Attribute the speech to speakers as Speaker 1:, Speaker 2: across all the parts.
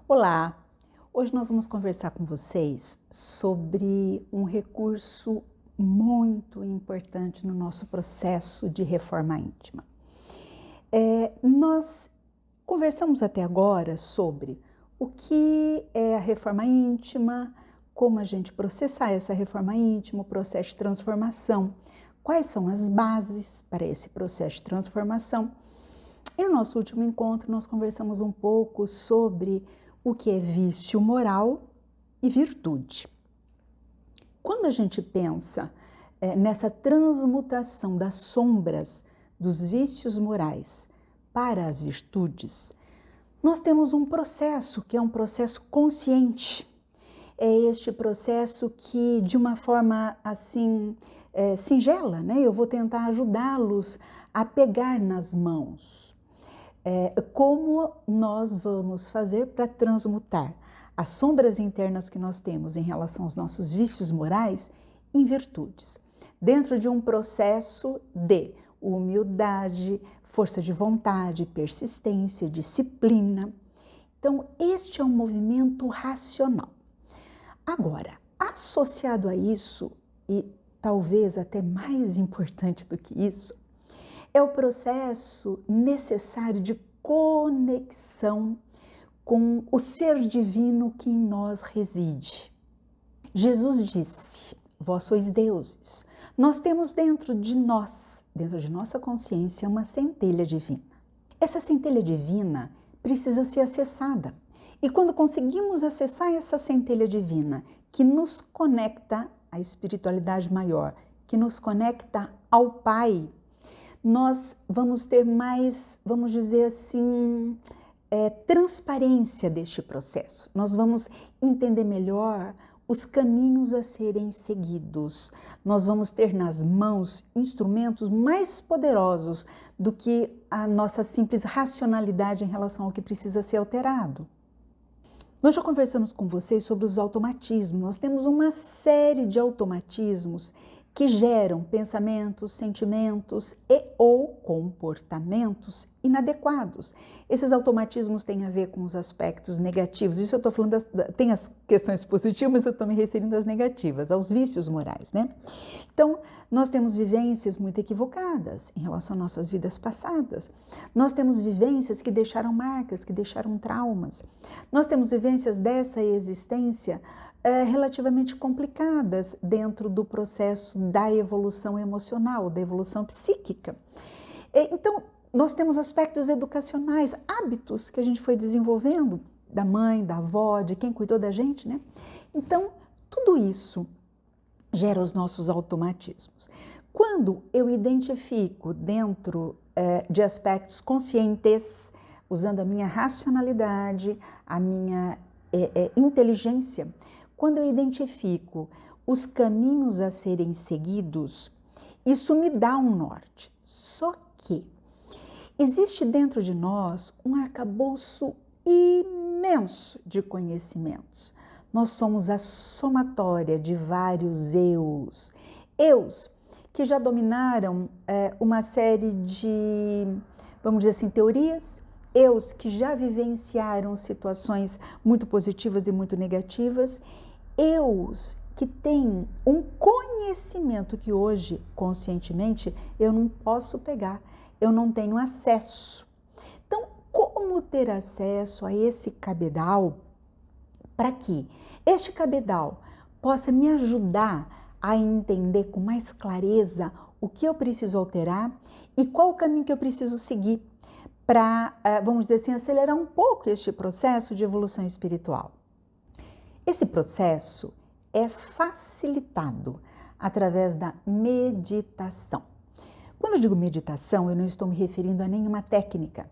Speaker 1: Olá! Hoje nós vamos conversar com vocês sobre um recurso muito importante no nosso processo de reforma íntima. Nós conversamos até agora sobre o que é a reforma íntima, como a gente processar essa reforma íntima, o processo de transformação, quais são as bases para esse processo de transformação. E no nosso último encontro nós conversamos um pouco sobre o que é vício moral e virtude. Quando a gente pensa nessa transmutação das sombras dos vícios morais para as virtudes, nós temos um processo que é um processo consciente. É este processo que, de uma forma assim singela, né? Eu vou tentar ajudá-los a pegar nas mãos. Como nós vamos fazer para transmutar as sombras internas que nós temos em relação aos nossos vícios morais em virtudes, dentro de um processo de humildade, força de vontade, persistência, disciplina. Então, este é um movimento racional. Agora, associado a isso, e talvez até mais importante do que isso, é o processo necessário de conexão com o ser divino que em nós reside. Jesus disse: vós sois deuses. Nós temos dentro de nós, dentro de nossa consciência, uma centelha divina. Essa centelha divina precisa ser acessada. E quando conseguimos acessar essa centelha divina, que nos conecta à espiritualidade maior, que nos conecta ao Pai, nós vamos ter mais, vamos dizer assim, transparência deste processo. Nós vamos entender melhor os caminhos a serem seguidos. Nós vamos ter nas mãos instrumentos mais poderosos do que a nossa simples racionalidade em relação ao que precisa ser alterado. Nós já conversamos com vocês sobre os automatismos. Nós temos uma série de automatismos que geram pensamentos, sentimentos e ou comportamentos inadequados. Esses automatismos têm a ver com os aspectos negativos. Isso eu estou falando, tem as questões positivas, mas eu estou me referindo às negativas, aos vícios morais, né? Então, nós temos vivências muito equivocadas em relação às nossas vidas passadas. Nós temos vivências que deixaram marcas, que deixaram traumas. Nós temos vivências dessa existência relativamente complicadas dentro do processo da evolução emocional, da evolução psíquica. Então, nós temos aspectos educacionais, hábitos que a gente foi desenvolvendo, da mãe, da avó, de quem cuidou da gente, né? Então, tudo isso gera os nossos automatismos. Quando eu identifico dentro de aspectos conscientes, usando a minha racionalidade, a minha inteligência, quando eu identifico os caminhos a serem seguidos, isso me dá um norte. Só que existe dentro de nós um arcabouço imenso de conhecimentos. Nós somos a somatória de vários eus. Eus que já dominaram uma série de, vamos dizer assim, teorias, eus que já vivenciaram situações muito positivas e muito negativas, eus que têm um conhecimento que hoje, conscientemente, eu não posso pegar, eu não tenho acesso. Então, como ter acesso a esse cabedal para que este cabedal possa me ajudar a entender com mais clareza o que eu preciso alterar e qual o caminho que eu preciso seguir para, vamos dizer assim, acelerar um pouco este processo de evolução espiritual. Esse processo é facilitado através da meditação. Quando eu digo meditação, eu não estou me referindo a nenhuma técnica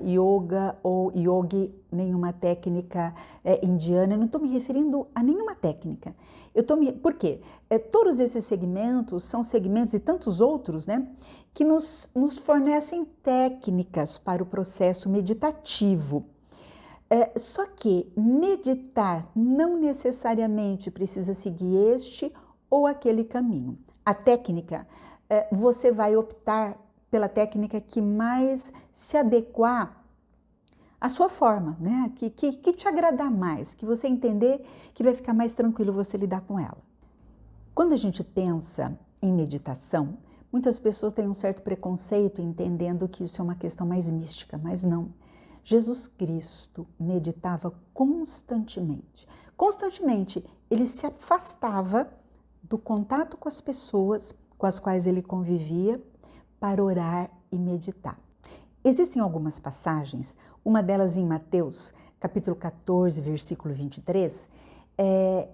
Speaker 1: yoga ou yogi, nenhuma técnica indiana, eu não estou me referindo a nenhuma técnica. Por quê? Todos esses segmentos são segmentos e tantos outros, né, que nos fornecem técnicas para o processo meditativo. Só que meditar não necessariamente precisa seguir este ou aquele caminho. A técnica, você vai optar pela técnica que mais se adequar a sua forma, né? Que te agradar mais, que você entender que vai ficar mais tranquilo você lidar com ela. Quando a gente pensa em meditação, muitas pessoas têm um certo preconceito entendendo que isso é uma questão mais mística, mas não. Jesus Cristo meditava constantemente. Constantemente, ele se afastava do contato com as pessoas com as quais ele convivia para orar e meditar. Existem algumas passagens, uma delas em Mateus, capítulo 14, versículo 23,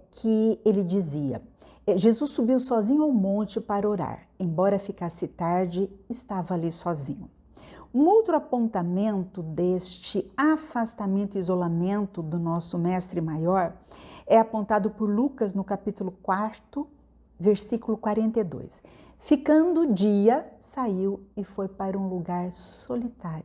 Speaker 1: que ele dizia: Jesus subiu sozinho ao monte para orar. Embora ficasse tarde, estava ali sozinho. Um outro apontamento deste afastamento e isolamento do nosso mestre maior é apontado por Lucas no capítulo 4, versículo 42. Ficando o dia, saiu e foi para um lugar solitário.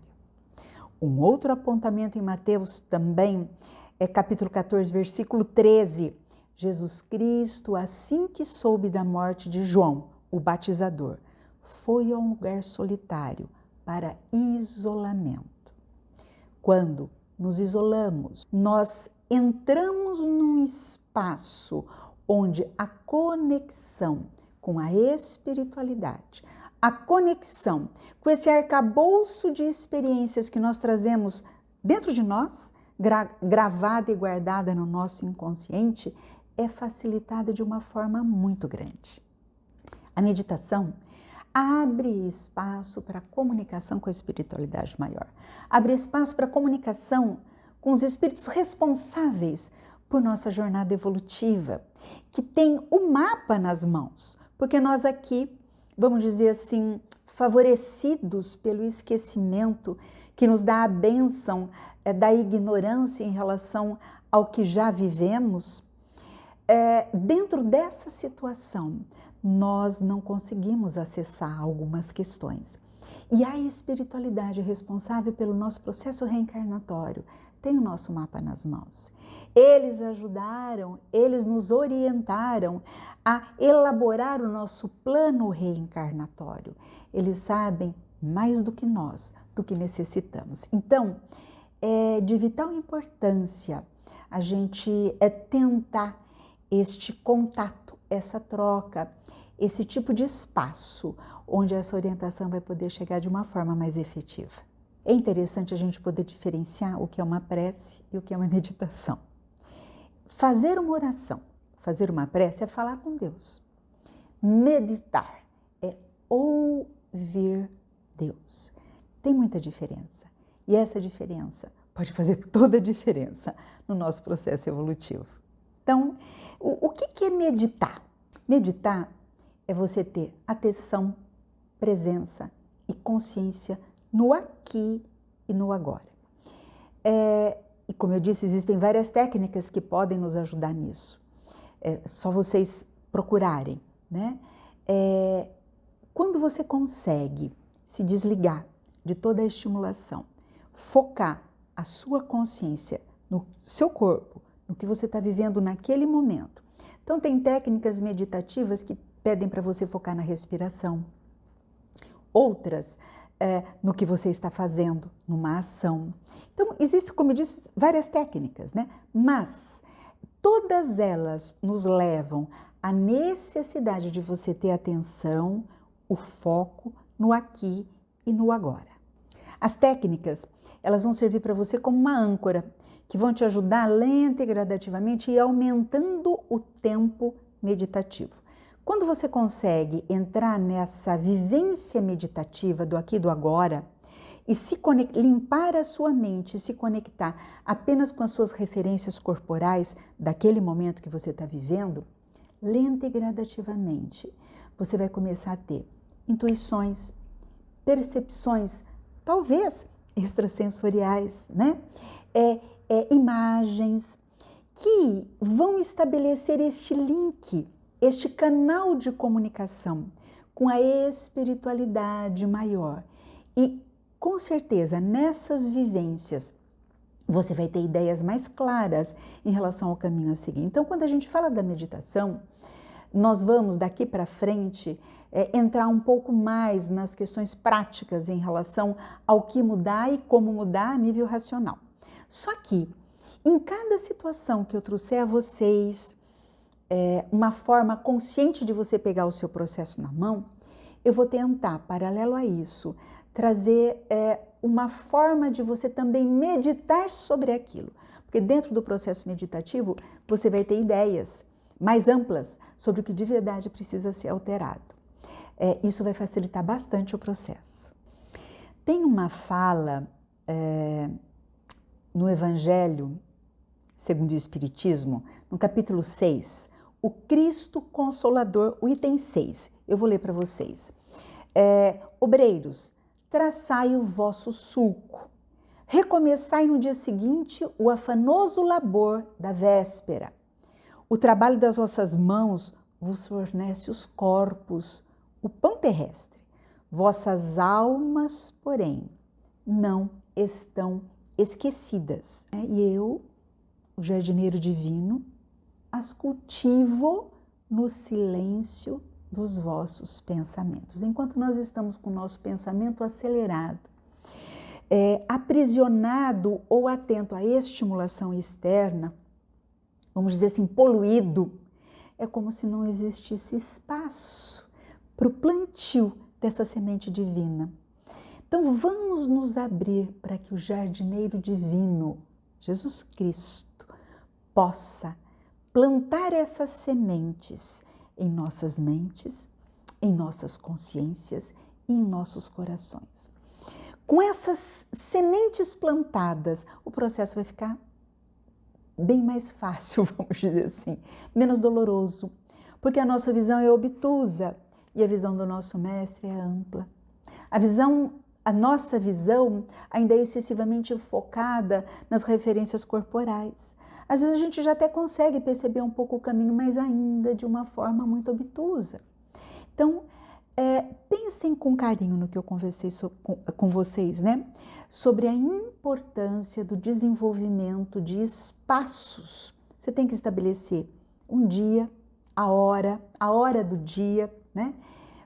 Speaker 1: Um outro apontamento em Mateus também é capítulo 14, versículo 13. Jesus Cristo, assim que soube da morte de João, o batizador, foi a um lugar solitário para isolamento. Quando nos isolamos, nós entramos num espaço onde a conexão com a espiritualidade, a conexão com esse arcabouço de experiências que nós trazemos dentro de nós, gravada e guardada no nosso inconsciente, é facilitada de uma forma muito grande. A meditação abre espaço para a comunicação com a espiritualidade maior, abre espaço para a comunicação com os espíritos responsáveis por nossa jornada evolutiva, que tem o mapa nas mãos, porque nós aqui, vamos dizer assim, favorecidos pelo esquecimento, que nos dá a bênção da ignorância em relação ao que já vivemos, dentro dessa situação, nós não conseguimos acessar algumas questões. E a espiritualidade responsável pelo nosso processo reencarnatório tem o nosso mapa nas mãos. Eles ajudaram, eles nos orientaram a elaborar o nosso plano reencarnatório. Eles sabem mais do que nós, do que necessitamos. Então, é de vital importância a gente tentar este contato, essa troca, esse tipo de espaço onde essa orientação vai poder chegar de uma forma mais efetiva. É interessante a gente poder diferenciar o que é uma prece e o que é uma meditação. Fazer uma oração, fazer uma prece é falar com Deus. Meditar é ouvir Deus. Tem muita diferença. E essa diferença pode fazer toda a diferença no nosso processo evolutivo. Então, o que é meditar? Meditar é você ter atenção, presença e consciência no aqui e no agora. E como eu disse, existem várias técnicas que podem nos ajudar nisso. É só vocês procurarem, né? Quando você consegue se desligar de toda a estimulação, focar a sua consciência no seu corpo, no que você está vivendo naquele momento. Então, tem técnicas meditativas que pedem para você focar na respiração. Outras, no que você está fazendo, numa ação. Então, existem, como eu disse, várias técnicas, né? Mas todas elas nos levam à necessidade de você ter atenção, o foco no aqui e no agora. As técnicas, elas vão servir para você como uma âncora, que vão te ajudar lenta e gradativamente e aumentando o tempo meditativo. Quando você consegue entrar nessa vivência meditativa do aqui e do agora e limpar a sua mente e se conectar apenas com as suas referências corporais daquele momento que você está vivendo, lenta e gradativamente você vai começar a ter intuições, percepções, talvez extrasensoriais, né? Imagens que vão estabelecer este link, este canal de comunicação com a espiritualidade maior. E, com certeza, nessas vivências, você vai ter ideias mais claras em relação ao caminho a seguir. Então, quando a gente fala da meditação, nós vamos, daqui para frente, entrar um pouco mais nas questões práticas em relação ao que mudar e como mudar a nível racional. Só que em cada situação que eu trouxer a vocês, uma forma consciente de você pegar o seu processo na mão, eu vou tentar, paralelo a isso, trazer uma forma de você também meditar sobre aquilo. Porque dentro do processo meditativo, você vai ter ideias mais amplas sobre o que de verdade precisa ser alterado. Isso vai facilitar bastante o processo. Tem uma fala no Evangelho, segundo o Espiritismo, no capítulo 6, o Cristo Consolador, o item 6. Eu vou ler para vocês. Obreiros, traçai o vosso sulco. Recomeçai no dia seguinte o afanoso labor da véspera. O trabalho das vossas mãos vos fornece os corpos, o pão terrestre. Vossas almas, porém, não estão esquecidas. E eu, o jardineiro divino, as cultivo no silêncio dos vossos pensamentos. Enquanto nós estamos com o nosso pensamento acelerado, aprisionado ou atento à estimulação externa, vamos dizer assim, poluído, é como se não existisse espaço para o plantio dessa semente divina. Então vamos nos abrir para que o jardineiro divino, Jesus Cristo, possa plantar essas sementes em nossas mentes, em nossas consciências e em nossos corações. Com essas sementes plantadas, o processo vai ficar bem mais fácil, vamos dizer assim, menos doloroso, porque a nossa visão é obtusa e a visão do nosso mestre é ampla. A nossa visão ainda é excessivamente focada nas referências corporais. Às vezes a gente já até consegue perceber um pouco o caminho, mas ainda de uma forma muito obtusa. Então, pensem com carinho no que eu conversei com vocês, né? Sobre a importância do desenvolvimento de espaços. Você tem que estabelecer um dia, a hora do dia, né?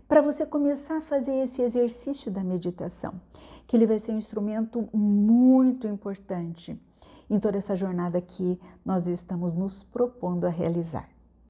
Speaker 1: Para você começar a fazer esse exercício da meditação, que ele vai ser um instrumento muito importante em toda essa jornada que nós estamos nos propondo a realizar.